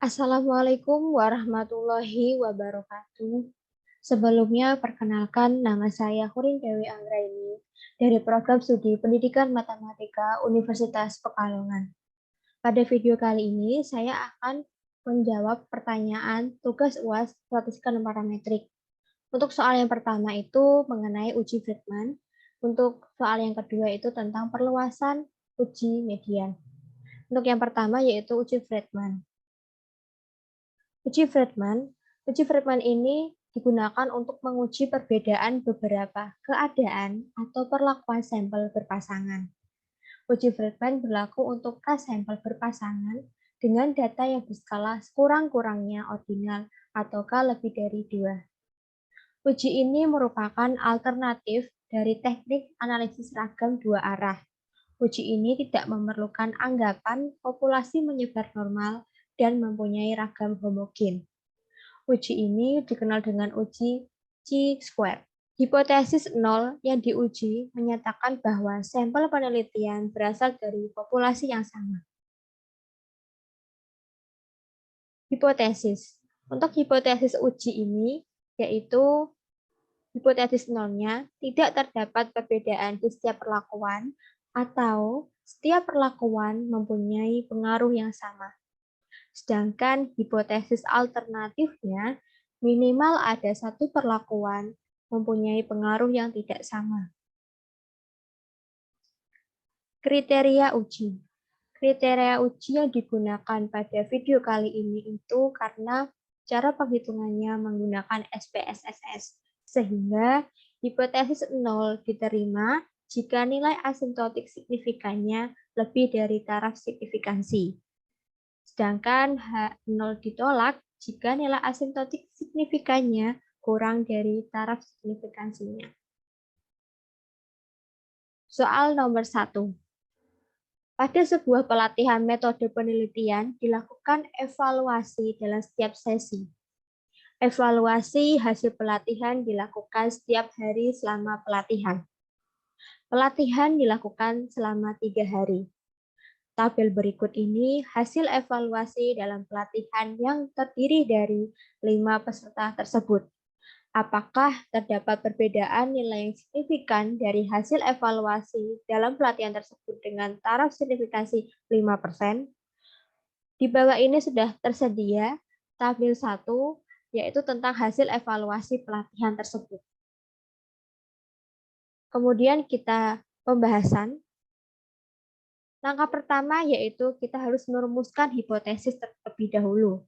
Assalamualaikum warahmatullahi wabarakatuh. Sebelumnya, perkenalkan nama saya Hurin Dewi Anggraini dari Program Studi Pendidikan Matematika Universitas Pekalongan. Pada video kali ini, saya akan menjawab pertanyaan tugas UAS Statistika non parametrik. Untuk soal yang pertama itu mengenai uji Friedman. Untuk soal yang kedua itu tentang perluasan uji median. Untuk yang pertama yaitu uji Friedman. Uji Friedman ini digunakan untuk menguji perbedaan beberapa keadaan atau perlakuan sampel berpasangan. Uji Friedman berlaku untuk K sampel berpasangan dengan data yang berskala sekurang-kurangnya ordinal atau K lebih dari 2. Uji ini merupakan alternatif dari teknik analisis ragam dua arah. Uji ini tidak memerlukan anggapan populasi menyebar normal dan mempunyai ragam homogen. Uji ini dikenal dengan uji chi-square. Hipotesis nol yang diuji menyatakan bahwa sampel penelitian berasal dari populasi yang sama. Hipotesis. Untuk hipotesis uji ini, yaitu hipotesis nolnya tidak terdapat perbedaan di setiap perlakuan atau setiap perlakuan mempunyai pengaruh yang sama. Sedangkan hipotesis alternatifnya minimal ada satu perlakuan mempunyai pengaruh yang tidak sama. Kriteria uji. Kriteria uji yang digunakan pada video kali ini itu karena cara penghitungannya menggunakan SPSS, sehingga hipotesis 0 diterima jika nilai asymptotik signifikannya lebih dari taraf signifikansi. Sedangkan H0 ditolak jika nilai asymptotik signifikannya kurang dari taraf signifikansinya. Soal nomor 1. Pada sebuah pelatihan metode penelitian dilakukan evaluasi dalam setiap sesi. Evaluasi hasil pelatihan dilakukan setiap hari selama pelatihan. Pelatihan dilakukan selama 3 hari. Tabel berikut ini hasil evaluasi dalam pelatihan yang terdiri dari 5 peserta tersebut. Apakah terdapat perbedaan nilai yang signifikan dari hasil evaluasi dalam pelatihan tersebut dengan taraf signifikansi 5%? Di bawah ini sudah tersedia tabel 1, yaitu tentang hasil evaluasi pelatihan tersebut. Kemudian kita pembahasan. Langkah pertama yaitu kita harus merumuskan hipotesis terlebih dahulu.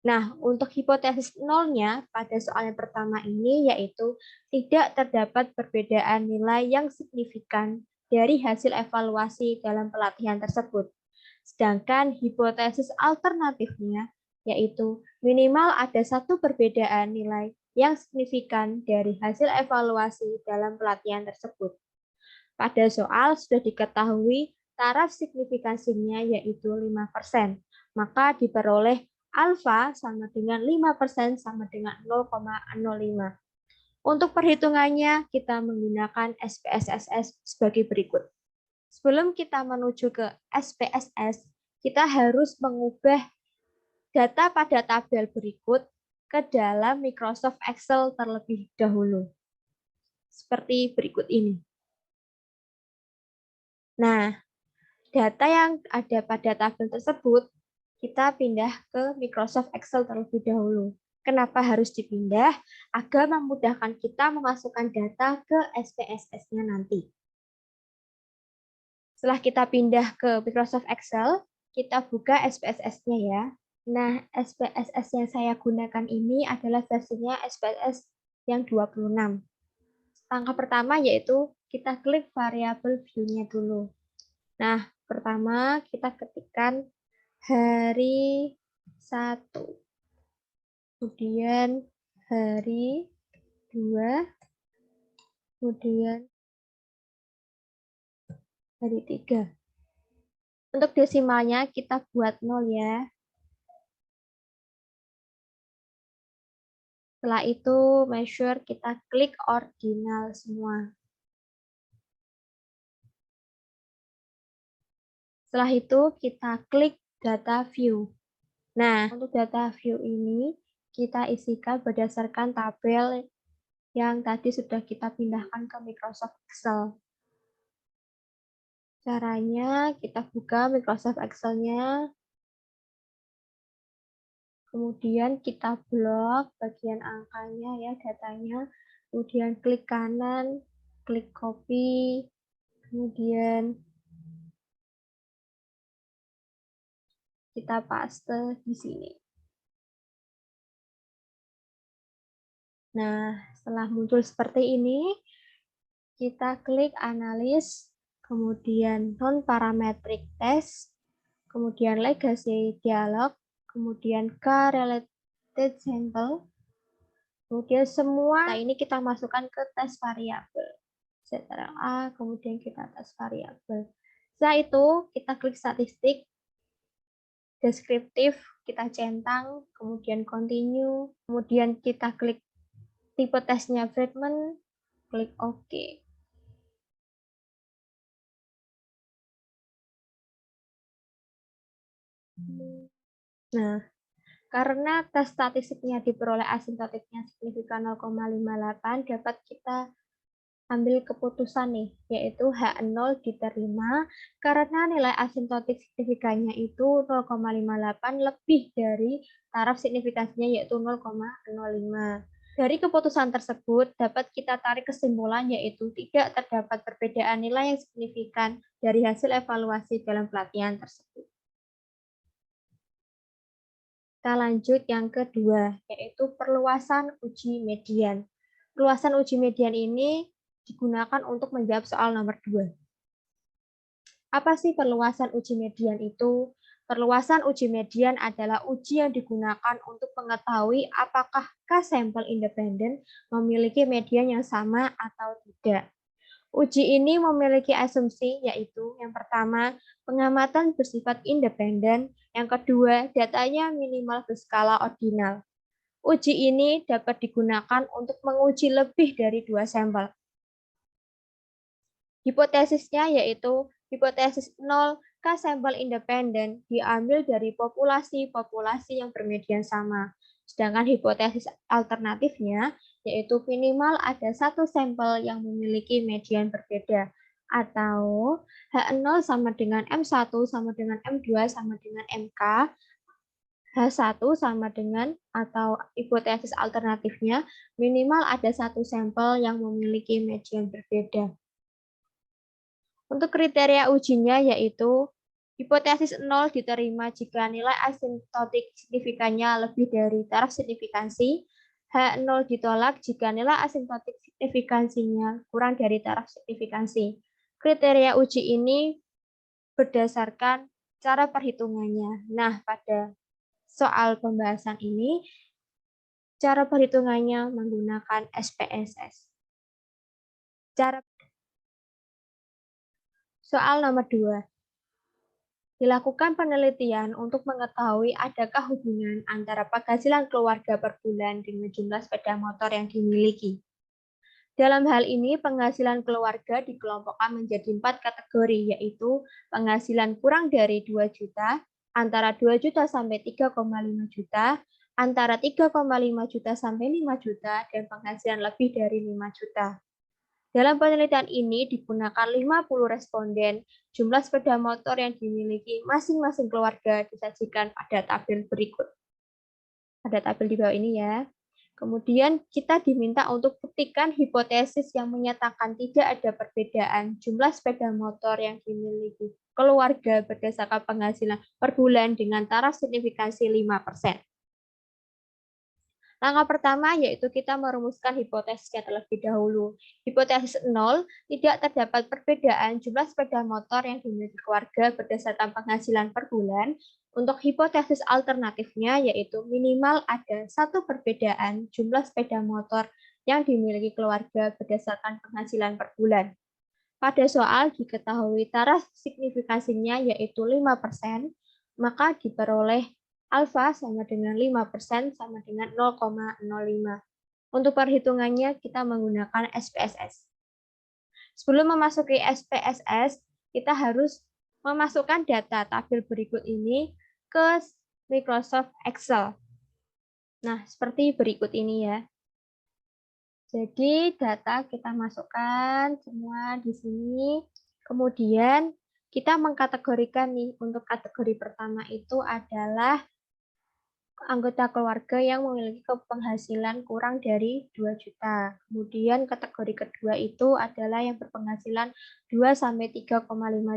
Nah, untuk hipotesis nolnya pada soal yang pertama ini yaitu tidak terdapat perbedaan nilai yang signifikan dari hasil evaluasi dalam pelatihan tersebut. Sedangkan hipotesis alternatifnya yaitu minimal ada satu perbedaan nilai yang signifikan dari hasil evaluasi dalam pelatihan tersebut. Pada soal sudah diketahui taraf signifikansinya yaitu 5%, maka diperoleh alfa sama dengan 5% sama dengan 0,05. Untuk perhitungannya, kita menggunakan SPSS sebagai berikut. Sebelum kita menuju ke SPSS, kita harus mengubah data pada tabel berikut ke dalam Microsoft Excel terlebih dahulu. Seperti berikut ini. Nah, data yang ada pada tabel tersebut, kita pindah ke Microsoft Excel terlebih dahulu. Kenapa harus dipindah? Agar memudahkan kita memasukkan data ke SPSS-nya nanti. Setelah kita pindah ke Microsoft Excel, kita buka SPSS-nya ya. Nah, SPSS yang saya gunakan ini adalah versinya SPSS yang 26. Langkah pertama yaitu kita klik variabel view-nya dulu. Nah, pertama kita ketikkan hari 1, kemudian hari 2, kemudian hari 3. Untuk desimalnya kita buat 0 ya. Setelah itu measure kita klik ordinal semua. Setelah itu kita klik data view. Nah, untuk data view ini kita isikan berdasarkan tabel yang tadi sudah kita pindahkan ke Microsoft Excel. Caranya kita buka Microsoft Excel-nya, kemudian kita blok bagian angkanya ya, datanya, kemudian klik kanan, klik copy, kemudian kita paste di sini. Nah, setelah muncul seperti ini, kita klik analis, kemudian non-parametric test, kemudian legacy dialog, kemudian correlated sample, kemudian semua ini kita masukkan ke tes variabel. Ctrl+A, kemudian kita tes variabel. Setelah itu, kita klik statistik, deskriptif, kita centang, kemudian continue, kemudian kita klik tipe tesnya Friedman, klik OK. Nah, karena tes statistiknya diperoleh asimptotiknya signifikan 0,58, dapat kita ambil keputusan nih, yaitu H0 diterima karena nilai asimptotik signifikannya itu 0,58 lebih dari taraf signifikansinya yaitu 0,05. Dari keputusan tersebut dapat kita tarik kesimpulan yaitu tidak terdapat perbedaan nilai yang signifikan dari hasil evaluasi dalam pelatihan tersebut. Kita lanjut yang kedua, yaitu perluasan uji median. Perluasan uji median ini digunakan untuk menjawab soal nomor 2. Apa sih perluasan uji median itu? Perluasan uji median adalah uji yang digunakan untuk mengetahui apakah K-sampel independen memiliki median yang sama atau tidak. Uji ini memiliki asumsi, yaitu yang pertama, pengamatan bersifat independen, yang kedua, datanya minimal berskala ordinal. Uji ini dapat digunakan untuk menguji lebih dari 2 sampel. Hipotesisnya yaitu hipotesis 0 K-sampel independen diambil dari populasi-populasi yang bermedian sama. Sedangkan hipotesis alternatifnya yaitu minimal ada satu sampel yang memiliki median berbeda, atau H0 sama dengan M1 sama dengan M2 sama dengan MK, H1 sama dengan, atau hipotesis alternatifnya minimal ada satu sampel yang memiliki median berbeda. Untuk kriteria ujinya yaitu hipotesis 0 diterima jika nilai asimptotik signifikannya lebih dari taraf signifikansi, H0 ditolak jika nilai asimptotik signifikansinya kurang dari taraf signifikansi. Kriteria uji ini berdasarkan cara perhitungannya. Nah, pada soal pembahasan ini, cara perhitungannya menggunakan SPSS. Soal nomor 2. Dilakukan penelitian untuk mengetahui adakah hubungan antara penghasilan keluarga per bulan dengan jumlah sepeda motor yang dimiliki. Dalam hal ini, penghasilan keluarga dikelompokkan menjadi 4 kategori, yaitu penghasilan kurang dari 2 juta, antara 2 juta sampai 3,5 juta, antara 3,5 juta sampai 5 juta, dan penghasilan lebih dari 5 juta. Dalam penelitian ini digunakan 50 responden, jumlah sepeda motor yang dimiliki masing-masing keluarga disajikan pada tabel berikut. Ada tabel di bawah ini ya. Kemudian kita diminta untuk buktikan hipotesis yang menyatakan tidak ada perbedaan jumlah sepeda motor yang dimiliki keluarga berdasarkan penghasilan per bulan dengan taraf signifikansi 5%. Langkah pertama yaitu kita merumuskan hipotesisnya terlebih dahulu. Hipotesis 0, tidak terdapat perbedaan jumlah sepeda motor yang dimiliki keluarga berdasarkan penghasilan per bulan. Untuk hipotesis alternatifnya yaitu minimal ada satu perbedaan jumlah sepeda motor yang dimiliki keluarga berdasarkan penghasilan per bulan. Pada soal diketahui taraf signifikansinya yaitu 5%, maka diperoleh alfa sama dengan 5% sama dengan 0,05. Untuk perhitungannya kita menggunakan SPSS. Sebelum memasuki SPSS, kita harus memasukkan data tabel berikut ini ke Microsoft Excel. Nah, seperti berikut ini ya. Jadi data kita masukkan semua di sini. Kemudian kita mengkategorikan nih, untuk kategori pertama itu adalah anggota keluarga yang memiliki penghasilan kurang dari 2 juta. Kemudian kategori kedua itu adalah yang berpenghasilan 2 sampai 3,5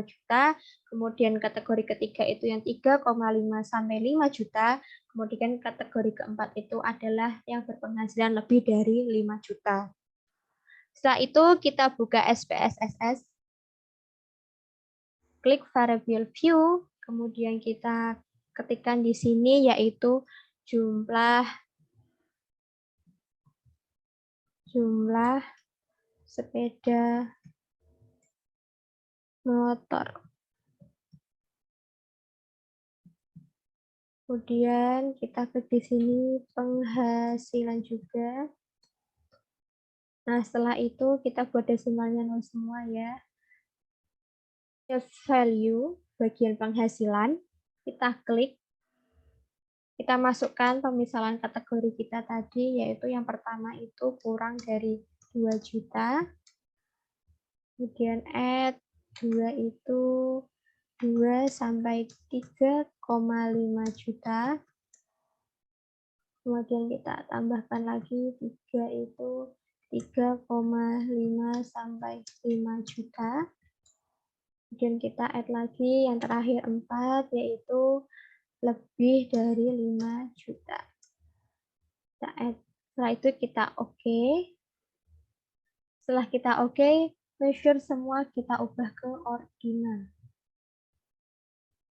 juta. Kemudian kategori ketiga itu yang 3,5 sampai 5 juta. Kemudian kategori keempat itu adalah yang berpenghasilan lebih dari 5 juta. Setelah itu kita buka SPSS, klik variable view, kemudian kita ketikkan di sini yaitu jumlah sepeda motor. Kemudian kita klik di sini penghasilan juga. Nah, setelah itu kita buat desimalnya 0 semua ya. Value bagian penghasilan, kita klik. Kita masukkan pemisalan kategori kita tadi, yaitu yang pertama itu kurang dari 2 juta. Kemudian add 2 itu 2 sampai 3,5 juta. Kemudian kita tambahkan lagi 3 itu 3,5 sampai 5 juta. Kemudian kita add lagi yang terakhir 4 yaitu lebih dari 5 juta. Kita add. Setelah itu kita oke. Setelah kita oke, measure semua kita ubah ke ordinal.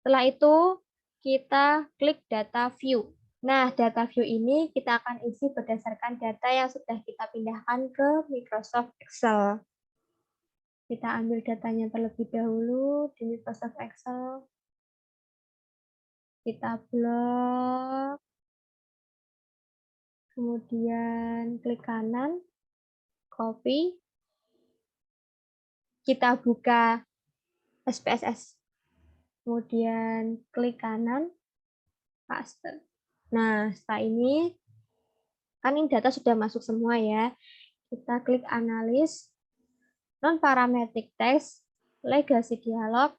Setelah itu kita klik data view. Nah, data view ini kita akan isi berdasarkan data yang sudah kita pindahkan ke Microsoft Excel. Kita ambil datanya terlebih dahulu di Microsoft Excel. Kita blok. Kemudian klik kanan, copy. Kita buka SPSS. Kemudian klik kanan, paste. Nah, setelah ini, kan ini data sudah masuk semua ya. Kita klik analis, non-parametric text, legacy dialog,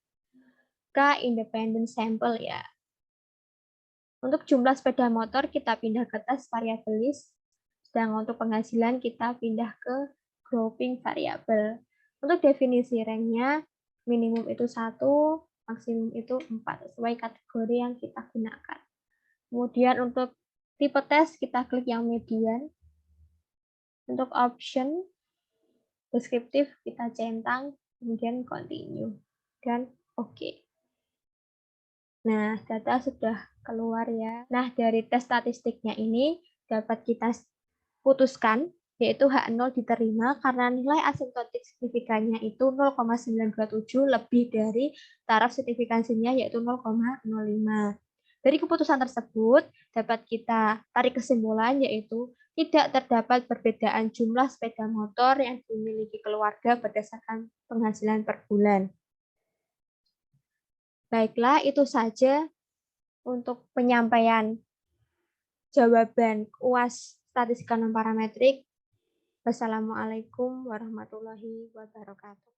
ke independent sample ya. Untuk jumlah sepeda motor kita pindah ke tes variable list, sedangkan untuk penghasilan kita pindah ke grouping variable. Untuk definisi ranknya, minimum itu 1, maksimum itu 4, sesuai kategori yang kita gunakan. Kemudian untuk tipe tes, kita klik yang median. Untuk option, deskriptif, kita centang, kemudian continue, dan oke. Nah, data sudah keluar ya. Nah, dari tes statistiknya ini dapat kita putuskan, yaitu H0 diterima karena nilai asymptotik signifikannya itu 0,927 lebih dari taraf signifikansinya yaitu 0,05. Dari keputusan tersebut dapat kita tarik kesimpulan yaitu tidak terdapat perbedaan jumlah sepeda motor yang dimiliki keluarga berdasarkan penghasilan per bulan. Baiklah, itu saja untuk penyampaian jawaban UAS statistika non parametrik. Wassalamualaikum warahmatullahi wabarakatuh.